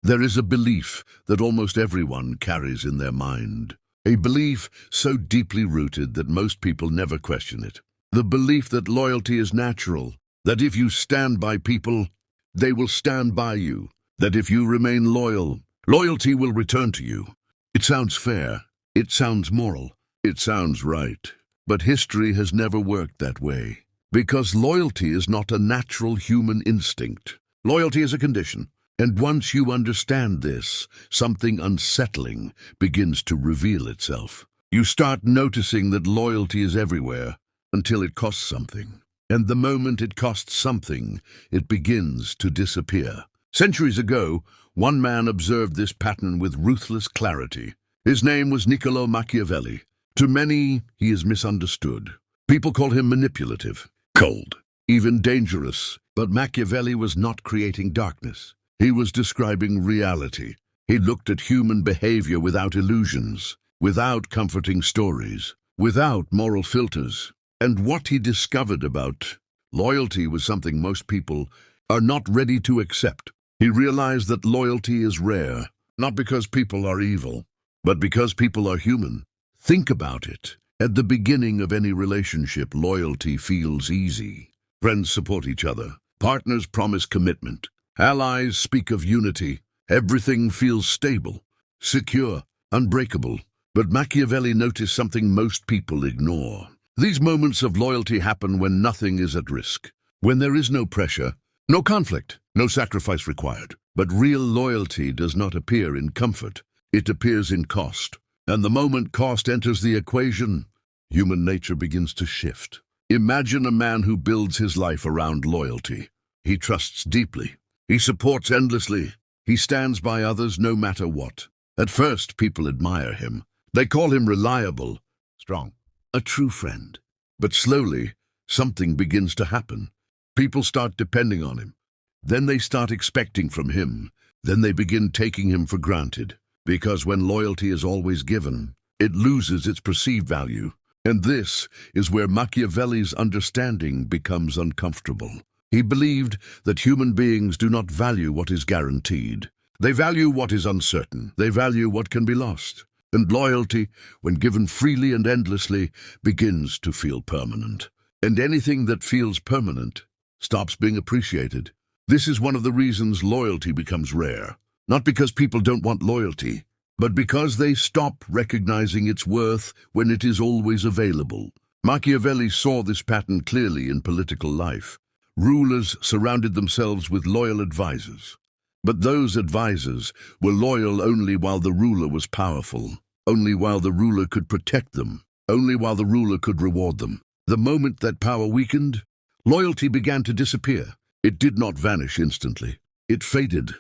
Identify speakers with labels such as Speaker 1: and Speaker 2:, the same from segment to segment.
Speaker 1: There is a belief that almost everyone carries in their mind. A belief so deeply rooted that most people never question it. The belief that loyalty is natural, that if you stand by people, they will stand by you, that if you remain loyal, loyalty will return to you. It sounds fair, it sounds moral, it sounds right. But history has never worked that way. Because loyalty is not a natural human instinct. Loyalty is a condition. And once you understand this, something unsettling begins to reveal itself. You start noticing that loyalty is everywhere until it costs something. And the moment it costs something, it begins to disappear. Centuries ago, one man observed this pattern with ruthless clarity. His name was Niccolò Machiavelli. To many, he is misunderstood. People call him manipulative, cold, even dangerous. But Machiavelli was not creating darkness. He was describing reality. He looked at human behavior without illusions, without comforting stories, without moral filters. And what he discovered about loyalty was something most people are not ready to accept. He realized that loyalty is rare, not because people are evil, but because people are human. Think about it. At the beginning of any relationship, loyalty feels easy. Friends support each other. Partners promise commitment. Allies speak of unity. Everything feels stable, secure, unbreakable. But Machiavelli noticed something most people ignore. These moments of loyalty happen when nothing is at risk. When there is no pressure, no conflict, no sacrifice required. But real loyalty does not appear in comfort. It appears in cost. And the moment cost enters the equation, human nature begins to shift. Imagine a man who builds his life around loyalty. He trusts deeply. He supports endlessly. He stands by others no matter what. At first, people admire him. They call him reliable, strong, a true friend. But slowly, something begins to happen. People start depending on him. Then they start expecting from him. Then they begin taking him for granted. Because when loyalty is always given, it loses its perceived value. And this is where Machiavelli's understanding becomes uncomfortable. He believed that human beings do not value what is guaranteed. They value what is uncertain. They value what can be lost. And loyalty, when given freely and endlessly, begins to feel permanent. And anything that feels permanent stops being appreciated. This is one of the reasons loyalty becomes rare. Not because people don't want loyalty, but because they stop recognizing its worth when it is always available. Machiavelli saw this pattern clearly in political life. Rulers surrounded themselves with loyal advisors. But those advisors were loyal only while the ruler was powerful, only while the ruler could protect them, only while the ruler could reward them. The moment that power weakened, loyalty began to disappear. It did not vanish instantly. It faded,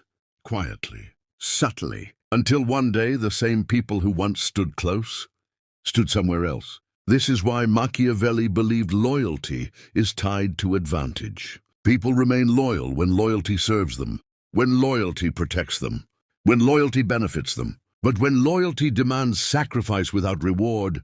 Speaker 1: quietly, subtly, until one day the same people who once stood close stood somewhere else. This is why Machiavelli believed loyalty is tied to advantage. People remain loyal when loyalty serves them, when loyalty protects them, when loyalty benefits them. But when loyalty demands sacrifice without reward,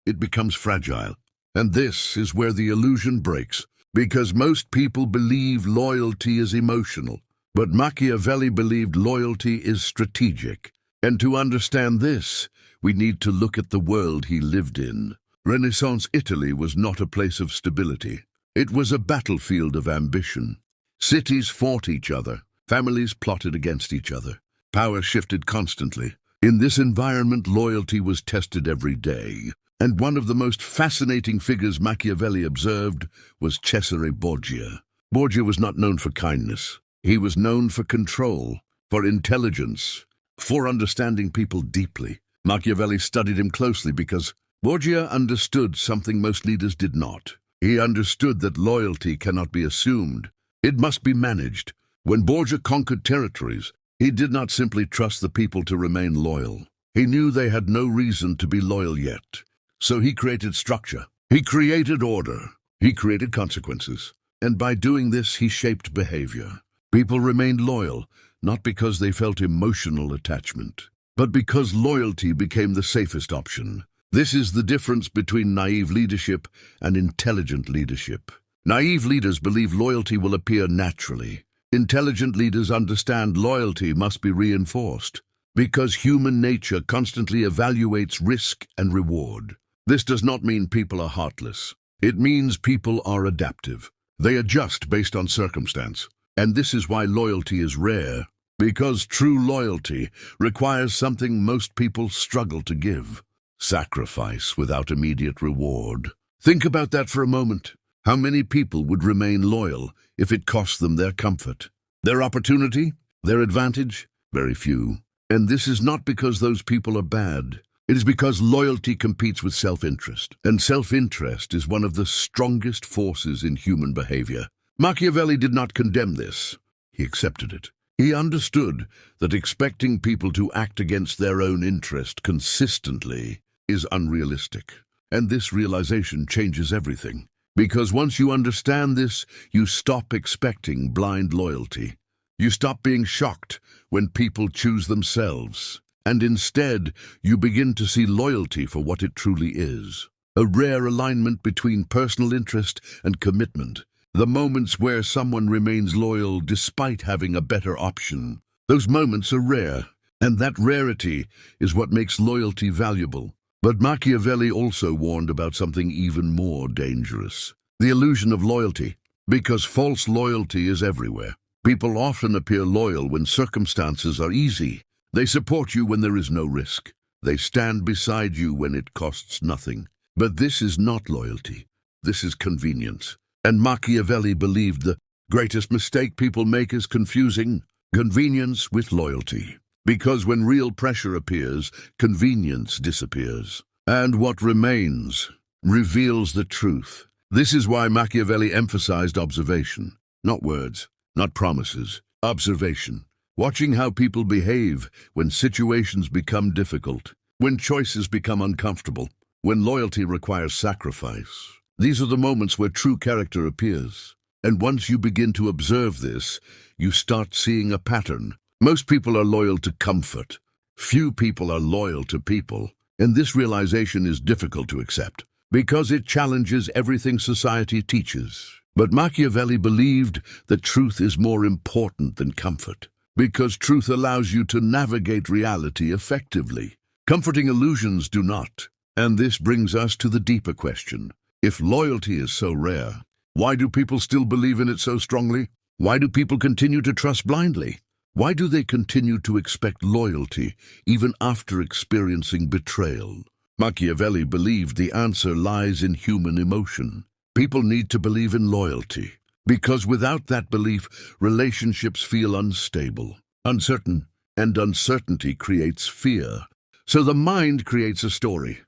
Speaker 1: it becomes fragile. And this is where the illusion breaks, because most people believe loyalty is emotional. But Machiavelli believed loyalty is strategic. And to understand this, we need to look at the world he lived in. Renaissance Italy was not a place of stability. It was a battlefield of ambition. Cities fought each other. Families plotted against each other. Power shifted constantly. In this environment, loyalty was tested every day. And one of the most fascinating figures Machiavelli observed was Cesare Borgia. Borgia was not known for kindness. He was known for control, for intelligence, for understanding people deeply. Machiavelli studied him closely because Borgia understood something most leaders did not. He understood that loyalty cannot be assumed. It must be managed. When Borgia conquered territories, he did not simply trust the people to remain loyal. He knew they had no reason to be loyal yet. So he created structure. He created order. He created consequences. And by doing this, he shaped behavior. People remained loyal, not because they felt emotional attachment, but because loyalty became the safest option. This is the difference between naive leadership and intelligent leadership. Naive leaders believe loyalty will appear naturally. Intelligent leaders understand loyalty must be reinforced because human nature constantly evaluates risk and reward. This does not mean people are heartless. It means people are adaptive. They adjust based on circumstance. And this is why loyalty is rare, because true loyalty requires something most people struggle to give: sacrifice without immediate reward. Think about that for a moment. How many people would remain loyal if it cost them their comfort, their opportunity, their advantage? Very few. And this is not because those people are bad. It is because loyalty competes with self-interest, and self-interest is one of the strongest forces in human behavior. Machiavelli did not condemn this. He accepted it. He understood that expecting people to act against their own interest consistently is unrealistic. And this realization changes everything. Because once you understand this, you stop expecting blind loyalty. You stop being shocked when people choose themselves. And instead, you begin to see loyalty for what it truly is: a rare alignment between personal interest and commitment. The moments where someone remains loyal despite having a better option. Those moments are rare, and that rarity is what makes loyalty valuable. But Machiavelli also warned about something even more dangerous: the illusion of loyalty, because false loyalty is everywhere. People often appear loyal when circumstances are easy. They support you when there is no risk. They stand beside you when it costs nothing. But this is not loyalty. This is convenience. And Machiavelli believed the greatest mistake people make is confusing convenience with loyalty. Because when real pressure appears, convenience disappears. And what remains reveals the truth. This is why Machiavelli emphasized observation. Not words, not promises. Observation. Watching how people behave when situations become difficult, when choices become uncomfortable, when loyalty requires sacrifice. These are the moments where true character appears. And once you begin to observe this, you start seeing a pattern. Most people are loyal to comfort. Few people are loyal to people. And this realization is difficult to accept, because it challenges everything society teaches. But Machiavelli believed that truth is more important than comfort, because truth allows you to navigate reality effectively. Comforting illusions do not. And this brings us to the deeper question. If loyalty is so rare, why do people still believe in it so strongly? Why do people continue to trust blindly? Why do they continue to expect loyalty even after experiencing betrayal? Machiavelli believed the answer lies in human emotion. People need to believe in loyalty, because without that belief, relationships feel unstable, uncertain, and uncertainty creates fear. So the mind creates a story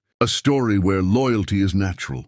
Speaker 1: where loyalty is natural,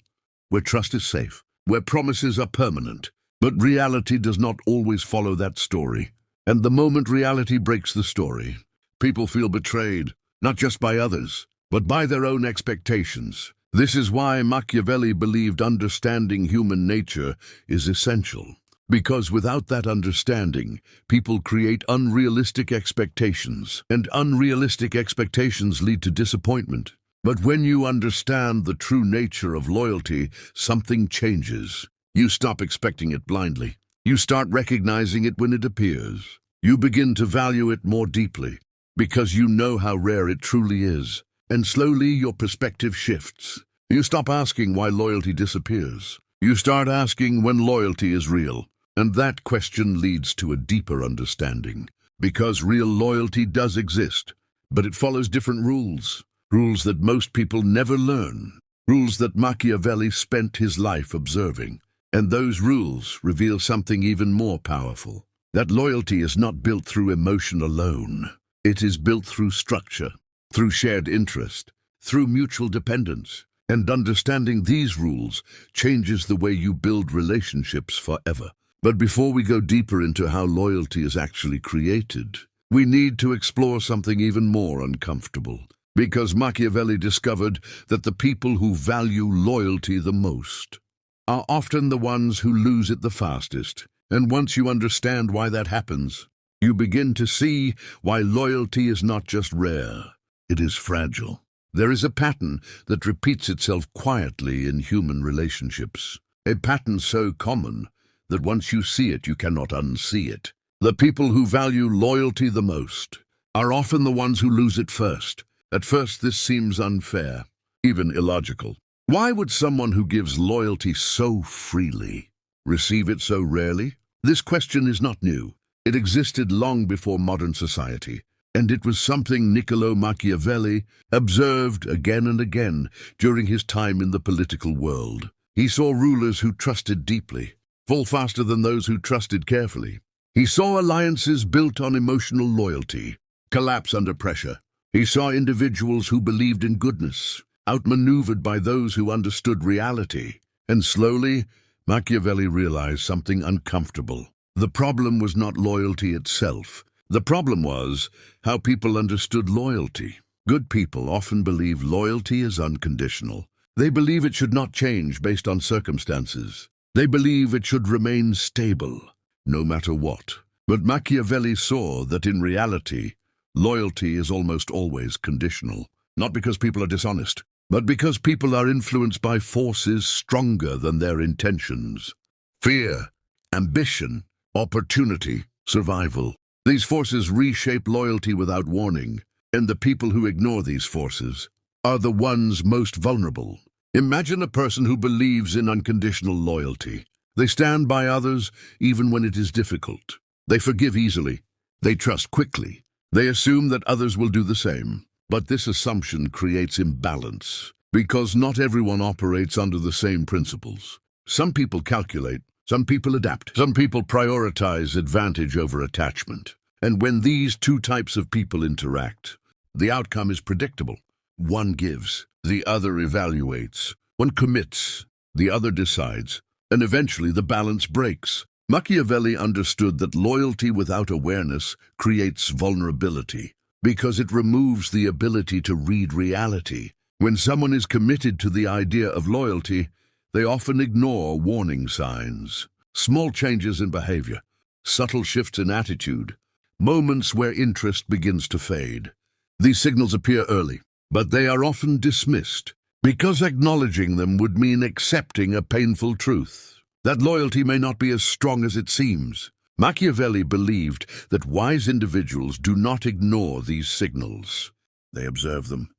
Speaker 1: where trust is safe, where promises are permanent. But reality does not always follow that story. And the moment reality breaks the story, people feel betrayed, not just by others, but by their own expectations. This is why Machiavelli believed understanding human nature is essential. Because without that understanding, people create unrealistic expectations, and unrealistic expectations lead to disappointment. But when you understand the true nature of loyalty, something changes. You stop expecting it blindly. You start recognizing it when it appears. You begin to value it more deeply, because you know how rare it truly is. And slowly your perspective shifts. You stop asking why loyalty disappears. You start asking when loyalty is real. And that question leads to a deeper understanding. Because real loyalty does exist, but it follows different rules. Rules that most people never learn. Rules that Machiavelli spent his life observing. And those rules reveal something even more powerful. That loyalty is not built through emotion alone. It is built through structure, through shared interest, through mutual dependence. And understanding these rules changes the way you build relationships forever. But before we go deeper into how loyalty is actually created, we need to explore something even more uncomfortable. Because Machiavelli discovered that the people who value loyalty the most are often the ones who lose it the fastest. And once you understand why that happens, you begin to see why loyalty is not just rare, it is fragile. There is a pattern that repeats itself quietly in human relationships. A pattern so common that once you see it, you cannot unsee it. The people who value loyalty the most are often the ones who lose it first. At first, this seems unfair, even illogical. Why would someone who gives loyalty so freely receive it so rarely? This question is not new. It existed long before modern society, and it was something Niccolò Machiavelli observed again and again during his time in the political world. He saw rulers who trusted deeply fall faster than those who trusted carefully. He saw alliances built on emotional loyalty collapse under pressure. He saw individuals who believed in goodness outmaneuvered by those who understood reality. And slowly, Machiavelli realized something uncomfortable. The problem was not loyalty itself. The problem was how people understood loyalty. Good people often believe loyalty is unconditional. They believe it should not change based on circumstances. They believe it should remain stable, no matter what. But Machiavelli saw that in reality, loyalty is almost always conditional. Not because people are dishonest, but because people are influenced by forces stronger than their intentions. Fear, ambition, opportunity, survival. These forces reshape loyalty without warning, and the people who ignore these forces are the ones most vulnerable. Imagine a person who believes in unconditional loyalty. They stand by others even when it is difficult. They forgive easily. They trust quickly. They assume that others will do the same. But this assumption creates imbalance because not everyone operates under the same principles. Some people calculate, some people adapt, some people prioritize advantage over attachment. And when these two types of people interact, the outcome is predictable. One gives, the other evaluates. One commits, the other decides, and eventually the balance breaks. Machiavelli understood that loyalty without awareness creates vulnerability because it removes the ability to read reality. When someone is committed to the idea of loyalty, they often ignore warning signs, small changes in behavior, subtle shifts in attitude, moments where interest begins to fade. These signals appear early, but they are often dismissed because acknowledging them would mean accepting a painful truth, that loyalty may not be as strong as it seems. Machiavelli believed that wise individuals do not ignore these signals. They observe them.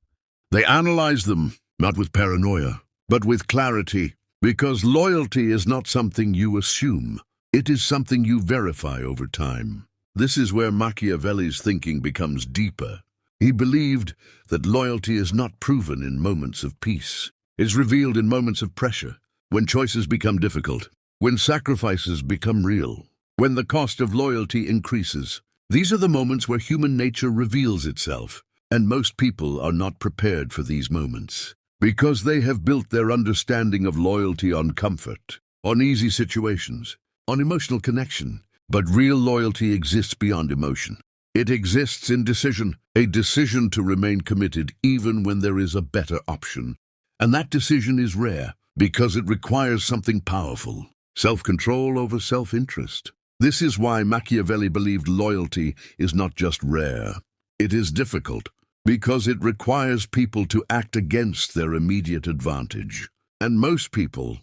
Speaker 1: They analyze them, not with paranoia, but with clarity, because loyalty is not something you assume. It is something you verify over time. This is where Machiavelli's thinking becomes deeper. He believed that loyalty is not proven in moments of peace. It is revealed in moments of pressure, when choices become difficult, when sacrifices become real, when the cost of loyalty increases. These are the moments where human nature reveals itself, and most people are not prepared for these moments, because they have built their understanding of loyalty on comfort, on easy situations, on emotional connection. But real loyalty exists beyond emotion. It exists in decision, a decision to remain committed even when there is a better option. And that decision is rare because it requires something powerful, self-control over self-interest. This is why Machiavelli believed loyalty is not just rare. It is difficult because it requires people to act against their immediate advantage. And most people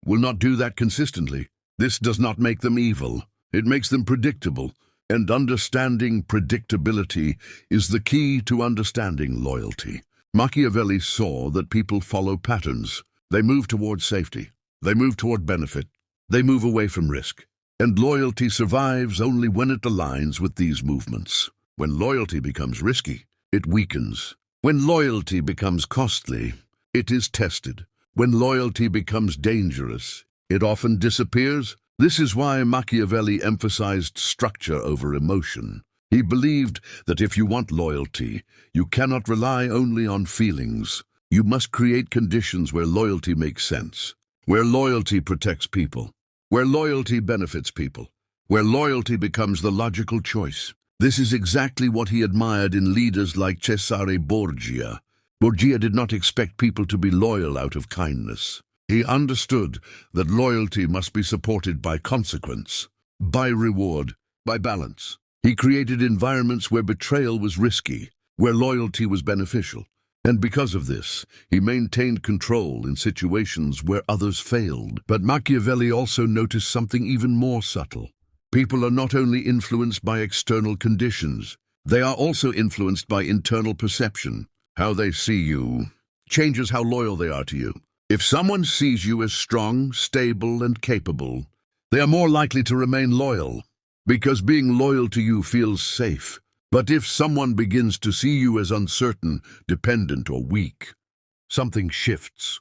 Speaker 1: will not do that consistently. This does not make them evil. It makes them predictable. And understanding predictability is the key to understanding loyalty. Machiavelli saw that people follow patterns. They move toward safety. They move toward benefit. They move away from risk. And loyalty survives only when it aligns with these movements. When loyalty becomes risky, it weakens. When loyalty becomes costly, it is tested. When loyalty becomes dangerous, it often disappears. This is why Machiavelli emphasized structure over emotion. He believed that if you want loyalty, you cannot rely only on feelings. You must create conditions where loyalty makes sense, where loyalty protects people, where loyalty benefits people, where loyalty becomes the logical choice. This is exactly what he admired in leaders like Cesare Borgia. Borgia did not expect people to be loyal out of kindness. He understood that loyalty must be supported by consequence, by reward, by balance. He created environments where betrayal was risky, where loyalty was beneficial. And because of this, he maintained control in situations where others failed. But Machiavelli also noticed something even more subtle. People are not only influenced by external conditions, they are also influenced by internal perception. How they see you changes how loyal they are to you. If someone sees you as strong, stable, and capable, they are more likely to remain loyal, because being loyal to you feels safe. But if someone begins to see you as uncertain, dependent, or weak, something shifts.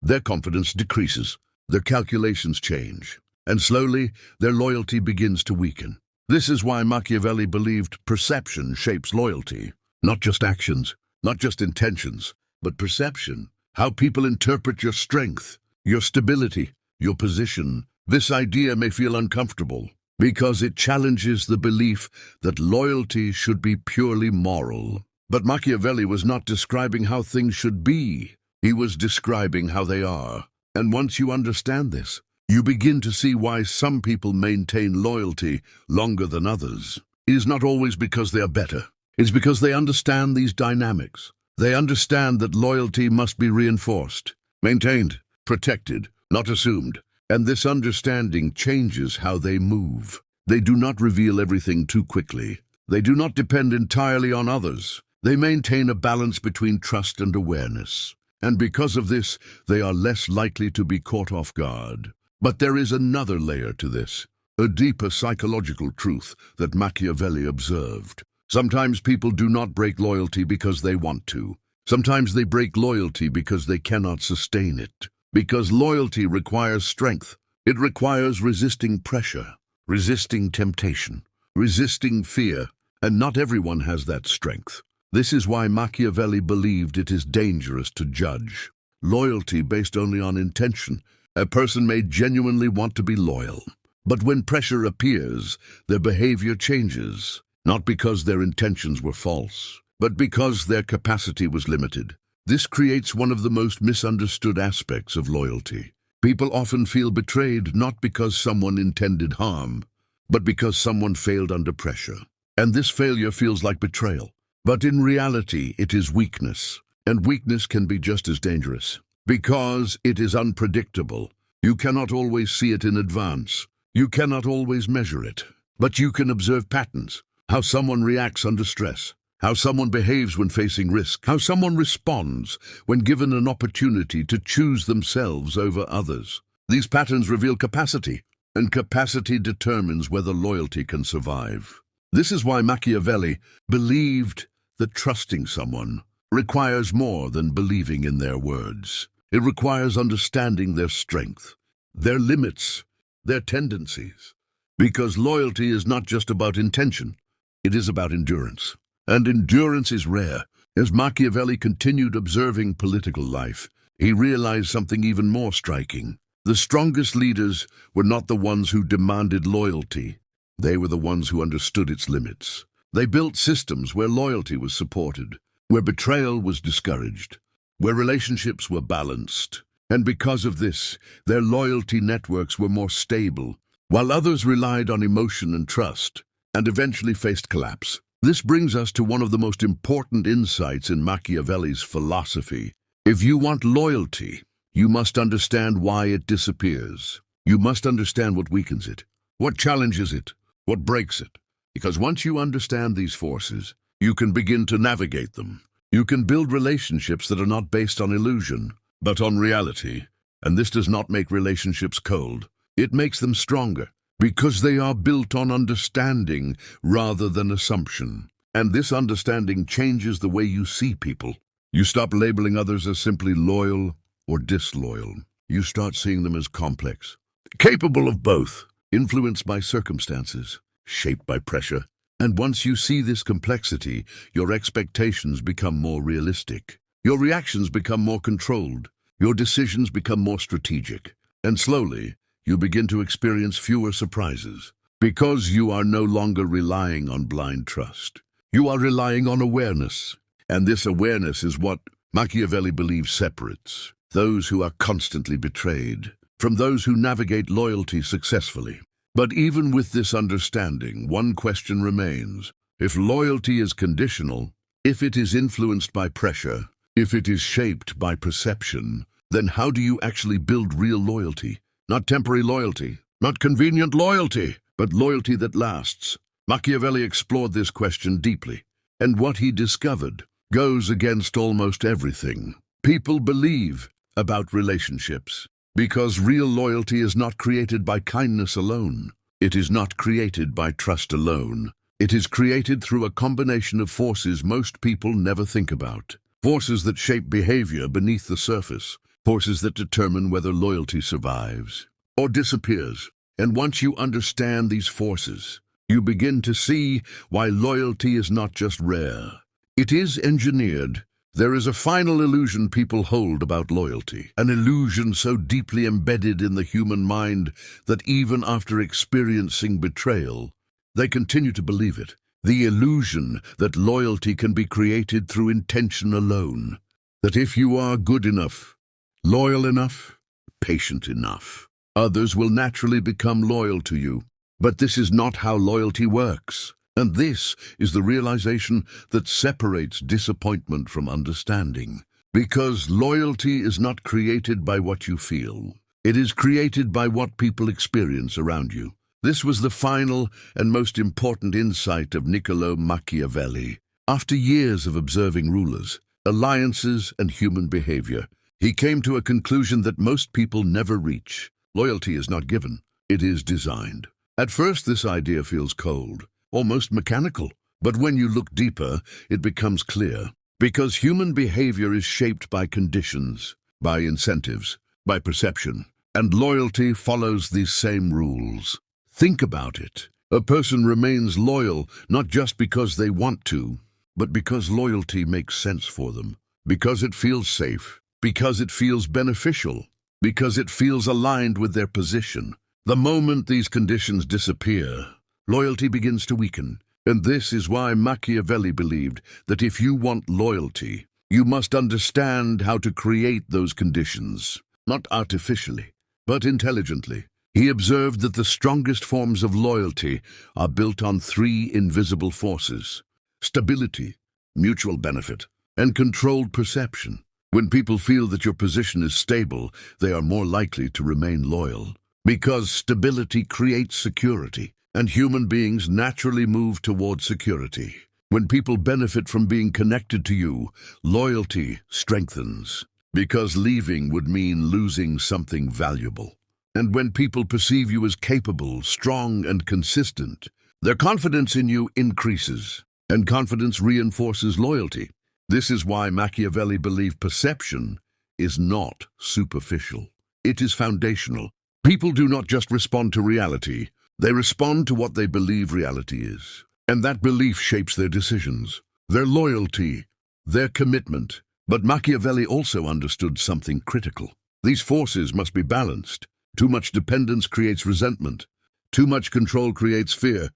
Speaker 1: Their confidence decreases, their calculations change, and slowly their loyalty begins to weaken. This is why Machiavelli believed perception shapes loyalty. Not just actions, not just intentions, but perception. How people interpret your strength, your stability, your position. This idea may feel uncomfortable because it challenges the belief that loyalty should be purely moral. But Machiavelli was not describing how things should be. He was describing how they are. And once you understand this, you begin to see why some people maintain loyalty longer than others. It is not always because they are better. It's because they understand these dynamics. They understand that loyalty must be reinforced, maintained, protected, not assumed. And this understanding changes how they move. They do not reveal everything too quickly. They do not depend entirely on others. They maintain a balance between trust and awareness. And because of this, they are less likely to be caught off guard. But there is another layer to this, a deeper psychological truth that Machiavelli observed. Sometimes people do not break loyalty because they want to. Sometimes they break loyalty because they cannot sustain it. Because loyalty requires strength. It requires resisting pressure, resisting temptation, resisting fear, and not everyone has that strength. This is why Machiavelli believed it is dangerous to judge loyalty based only on intention. A person may genuinely want to be loyal, but when pressure appears, their behavior changes. Not because their intentions were false, but because their capacity was limited. This creates one of the most misunderstood aspects of loyalty. People often feel betrayed not because someone intended harm, but because someone failed under pressure. And this failure feels like betrayal. But in reality, it is weakness. And weakness can be just as dangerous. Because it is unpredictable. You cannot always see it in advance. You cannot always measure it. But you can observe patterns. How someone reacts under stress, how someone behaves when facing risk, how someone responds when given an opportunity to choose themselves over others. These patterns reveal capacity, and capacity determines whether loyalty can survive. This is why Machiavelli believed that trusting someone requires more than believing in their words. It requires understanding their strength, their limits, their tendencies. Because loyalty is not just about intention. It is about endurance. And endurance is rare. As Machiavelli continued observing political life, he realized something even more striking. The strongest leaders were not the ones who demanded loyalty. They were the ones who understood its limits. They built systems where loyalty was supported, where betrayal was discouraged, where relationships were balanced. And because of this, their loyalty networks were more stable, while others relied on emotion and trust, and eventually faced collapse. This brings us to one of the most important insights in Machiavelli's philosophy. If you want loyalty, you must understand why it disappears. You must understand what weakens it, what challenges it, what breaks it. Because once you understand these forces, you can begin to navigate them. You can build relationships that are not based on illusion, but on reality. And this does not make relationships cold. It makes them stronger. Because they are built on understanding rather than assumption. And this understanding changes the way you see people. You stop labeling others as simply loyal or disloyal. You start seeing them as complex, capable of both, influenced by circumstances, shaped by pressure. And once you see this complexity, your expectations become more realistic. Your reactions become more controlled. Your decisions become more strategic. And slowly, you begin to experience fewer surprises because you are no longer relying on blind trust. You are relying on awareness, and this awareness is what Machiavelli believes separates those who are constantly betrayed from those who navigate loyalty successfully. But even with this understanding, one question remains. If loyalty is conditional, if it is influenced by pressure, if it is shaped by perception, then how do you actually build real loyalty? Not temporary loyalty, not convenient loyalty, but loyalty that lasts? Machiavelli explored this question deeply, and what he discovered goes against almost everything people believe about relationships. Because real loyalty is not created by kindness alone. It is not created by trust alone. It is created through a combination of forces most people never think about. Forces that shape behavior beneath the surface. Forces that determine whether loyalty survives or disappears. And once you understand these forces, you begin to see why loyalty is not just rare. It is engineered. There is a final illusion people hold about loyalty, an illusion so deeply embedded in the human mind that even after experiencing betrayal, they continue to believe it. The illusion that loyalty can be created through intention alone, that if you are good enough, loyal enough, patient enough, others will naturally become loyal to you. But this is not how loyalty works. And this is the realization that separates disappointment from understanding. Because loyalty is not created by what you feel. It is created by what people experience around you. This was the final and most important insight of Niccolò Machiavelli. After years of observing rulers, alliances, and human behavior, he came to a conclusion that most people never reach. Loyalty is not given, it is designed. At first, this idea feels cold, almost mechanical. But when you look deeper, it becomes clear. Because human behavior is shaped by conditions, by incentives, by perception, and loyalty follows these same rules. Think about it. A person remains loyal not just because they want to, but because loyalty makes sense for them. Because it feels safe. Because it feels beneficial. Because it feels aligned with their position. The moment these conditions disappear, loyalty begins to weaken. And this is why Machiavelli believed that if you want loyalty, you must understand how to create those conditions, not artificially, but intelligently. He observed that the strongest forms of loyalty are built on three invisible forces: stability, mutual benefit, and controlled perception. When people feel that your position is stable, they are more likely to remain loyal. Because stability creates security, and human beings naturally move toward security. When people benefit from being connected to you, loyalty strengthens, because leaving would mean losing something valuable. And when people perceive you as capable, strong, and consistent, their confidence in you increases, and confidence reinforces loyalty. This is why Machiavelli believed perception is not superficial. It is foundational. People do not just respond to reality, they respond to what they believe reality is. And that belief shapes their decisions, their loyalty, their commitment. But Machiavelli also understood something critical. These forces must be balanced. Too much dependence creates resentment. Too much control creates fear.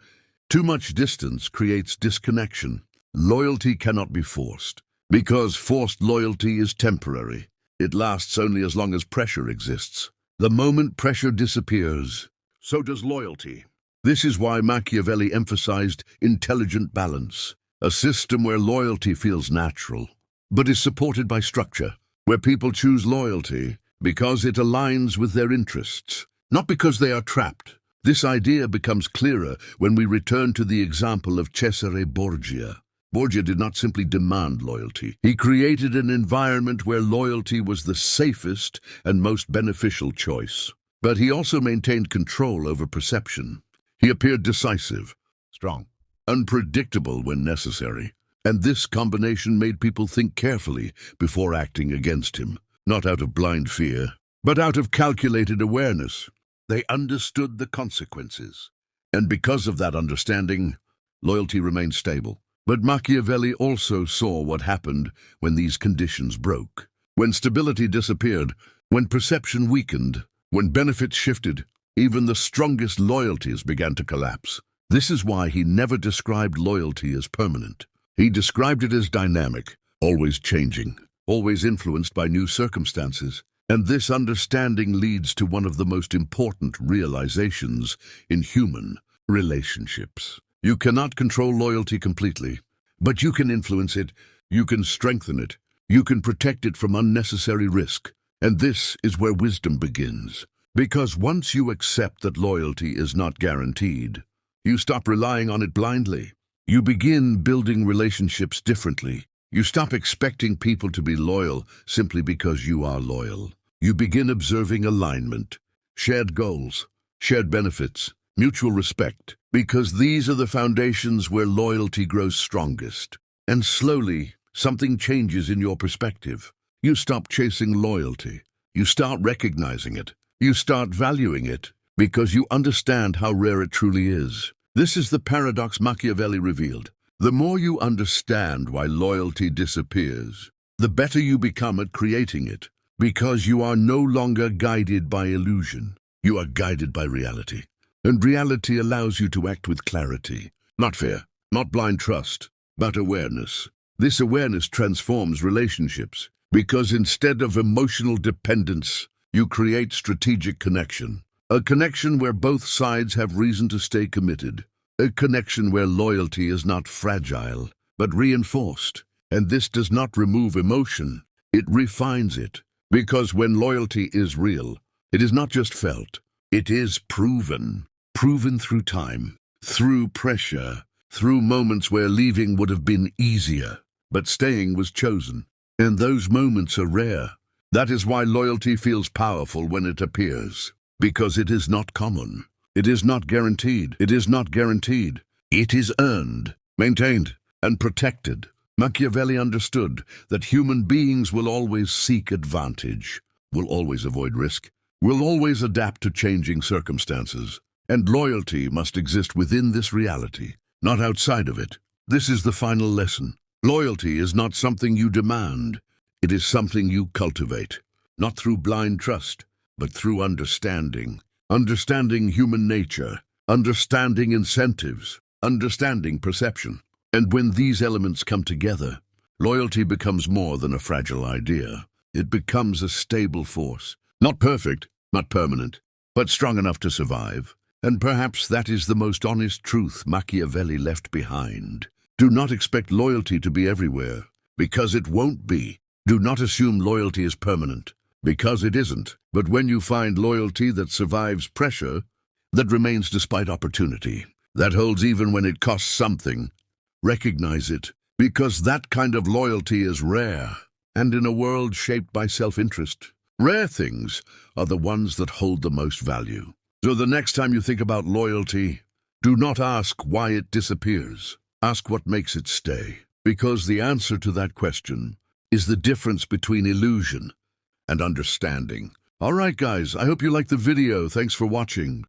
Speaker 1: Too much distance creates disconnection. Loyalty cannot be forced, because forced loyalty is temporary. It lasts only as long as pressure exists. The moment pressure disappears, so does loyalty. This is why Machiavelli emphasized intelligent balance, a system where loyalty feels natural, but is supported by structure, where people choose loyalty because it aligns with their interests, not because they are trapped. This idea becomes clearer when we return to the example of Cesare Borgia. Borgia did not simply demand loyalty. He created an environment where loyalty was the safest and most beneficial choice. But he also maintained control over perception. He appeared decisive, strong, unpredictable when necessary. And this combination made people think carefully before acting against him, not out of blind fear, but out of calculated awareness. They understood the consequences. And because of that understanding, loyalty remained stable. But Machiavelli also saw what happened when these conditions broke. When stability disappeared, when perception weakened, when benefits shifted, even the strongest loyalties began to collapse. This is why he never described loyalty as permanent. He described it as dynamic, always changing, always influenced by new circumstances. And this understanding leads to one of the most important realizations in human relationships. You cannot control loyalty completely, but you can influence it, you can strengthen it, you can protect it from unnecessary risk. And this is where wisdom begins. Because once you accept that loyalty is not guaranteed, you stop relying on it blindly. You begin building relationships differently. You stop expecting people to be loyal simply because you are loyal. You begin observing alignment, shared goals, shared benefits, mutual respect, because these are the foundations where loyalty grows strongest. And slowly, something changes in your perspective. You stop chasing loyalty. You start recognizing it. You start valuing it because you understand how rare it truly is. This is the paradox Machiavelli revealed. The more you understand why loyalty disappears, the better you become at creating it, because you are no longer guided by illusion. You are guided by reality. And reality allows you to act with clarity, not fear, not blind trust, but awareness. This awareness transforms relationships, because instead of emotional dependence, you create strategic connection. A connection where both sides have reason to stay committed. A connection where loyalty is not fragile, but reinforced. And this does not remove emotion, it refines it. Because when loyalty is real, it is not just felt, it is proven. Proven through time, through pressure, through moments where leaving would have been easier, but staying was chosen. And those moments are rare. That is why loyalty feels powerful when it appears. Because it is not common. It is not guaranteed. It is not guaranteed. It is earned, maintained, and protected. Machiavelli understood that human beings will always seek advantage, will always avoid risk, will always adapt to changing circumstances. And loyalty must exist within this reality, not outside of it. This is the final lesson. Loyalty is not something you demand. It is something you cultivate, not through blind trust, but through understanding. Understanding human nature, understanding incentives, understanding perception. And when these elements come together, loyalty becomes more than a fragile idea. It becomes a stable force. Not perfect, not permanent, but strong enough to survive. And perhaps that is the most honest truth Machiavelli left behind. Do not expect loyalty to be everywhere, because it won't be. Do not assume loyalty is permanent, because it isn't. But when you find loyalty that survives pressure, that remains despite opportunity, that holds even when it costs something, recognize it, because that kind of loyalty is rare. And in a world shaped by self-interest, rare things are the ones that hold the most value. So the next time you think about loyalty, do not ask why it disappears. Ask what makes it stay. Because the answer to that question is the difference between illusion and understanding. All right, guys, I hope you liked the video. Thanks for watching.